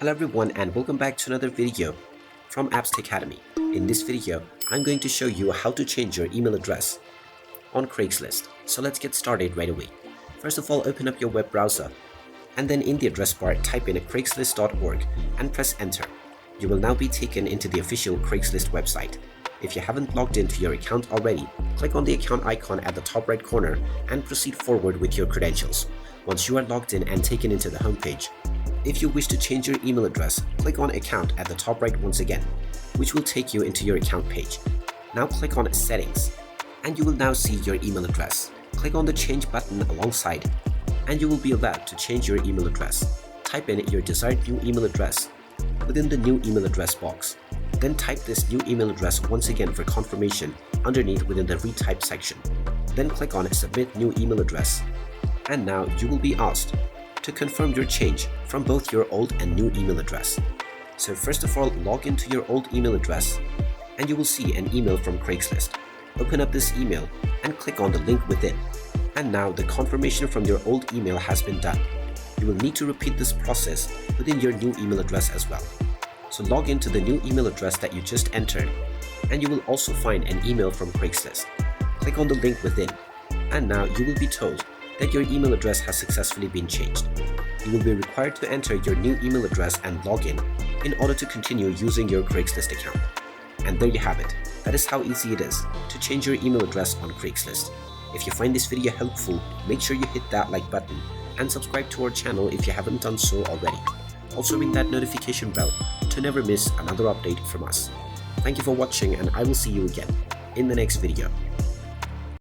Hello everyone and welcome back to another video from Apps Academy. In this video, I'm going to show you how to change your email address on Craigslist. So let's get started right away. First of all, open up your web browser and then in the address bar type in craigslist.org and press enter. You will now be taken into the official Craigslist website. If you haven't logged into your account already, click on the account icon at the top right corner and proceed forward with your credentials. Once you are logged in and taken into the homepage, if you wish to change your email address, click on Account at the top right once again, which will take you into your account page. Now click on Settings, and you will now see your email address. Click on the Change button alongside, and you will be allowed to change your email address. Type in your desired new email address within the new email address box. Then type this new email address once again for confirmation underneath within the Retype section. Then click on Submit New Email Address. And now you will be asked to confirm your change from both your old and new email address. So first of all, log into your old email address and you will see an email from Craigslist. Open up this email and click on the link within. And now the confirmation from your old email has been done. You will need to repeat this process within your new email address as well. So log into the new email address that you just entered and you will also find an email from Craigslist. Click on the link within and now you will be told that your email address has successfully been changed. You will be required to enter your new email address and log in order to continue using your Craigslist account. And there you have it. That is how easy it is to change your email address on Craigslist. If you find this video helpful, make sure you hit that like button and subscribe to our channel if you haven't done so already. Also ring that notification bell to never miss another update from us. Thank you for watching and I will see you again in the next video.